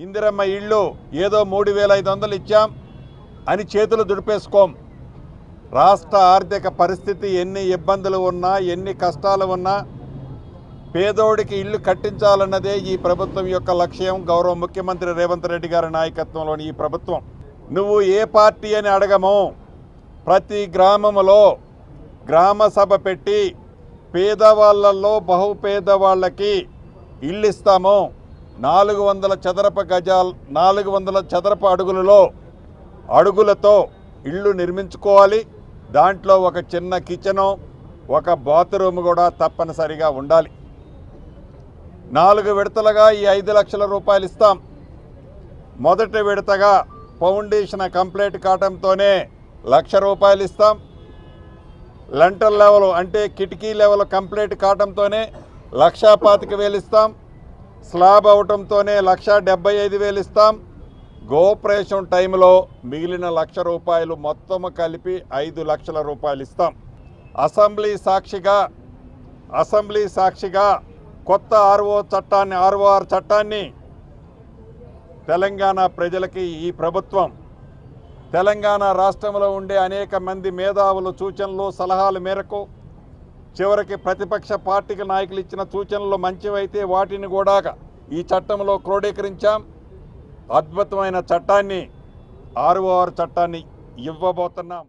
ఇందిరమ్మ ఇళ్ళు ఏదో 3500 ఇచ్చాం అని చేతులు దుడిపేసుకోం. రాష్ట్ర ఆర్థిక పరిస్థితి ఎన్ని ఇబ్బందులు ఉన్నా, ఎన్ని కష్టాలు ఉన్నా పేదోడికి ఇల్లు కట్టించాలన్నదే ఈ ప్రభుత్వం యొక్క లక్ష్యం. గౌరవ ముఖ్యమంత్రి రేవంత్ రెడ్డి గారి నాయకత్వంలోని ఈ ప్రభుత్వం. నువ్వు ఏ పార్టీ అని అడగము. ప్రతి గ్రామంలో గ్రామ సభ పెట్టి పేదవాళ్ళల్లో బహుపేదవాళ్ళకి ఇల్లు ఇస్తాము. 400 చదరపు గజాలు 400 చదరపు అడుగులతో ఇళ్ళు నిర్మించుకోవాలి. దాంట్లో ఒక చిన్న కిచెను, ఒక బాత్రూమ్ కూడా తప్పనిసరిగా ఉండాలి. 4 విడతలుగా ఈ 5 లక్షల రూపాయలు ఇస్తాం. మొదటి విడతగా ఫౌండేషన్ కంప్లీట్ కావడంతోనే 1,00,000 రూపాయలు ఇస్తాం. లంటర్ లెవెల్ అంటే కిటికీ లెవెల్ కంప్లీట్ కావడంతోనే 1,25,000 ఇస్తాం. స్లాబ్ అవటంతోనే 1,75,000 ఇస్తాం. గోపరేషన్ టైంలో మిగిలిన 1,00,000 రూపాయలు మొత్తం కలిపి 5 లక్షల రూపాయలు ఇస్తాం. అసెంబ్లీ సాక్షిగా కొత్త ROR చట్టాన్ని తెలంగాణ ప్రజలకి ఈ ప్రభుత్వం, తెలంగాణ రాష్ట్రంలో ఉండే అనేక మంది మేధావులు సూచనలు సలహాల మేరకు చివరికి ప్రతిపక్ష పార్టీకి నాయకులు ఇచ్చిన సూచనలు మంచివైతే వాటిని కూడా ఈ చట్టంలో క్రోడీకరించాం. అద్భుతమైన చట్టాన్ని ROR చట్టాన్ని ఇవ్వబోతున్నాం.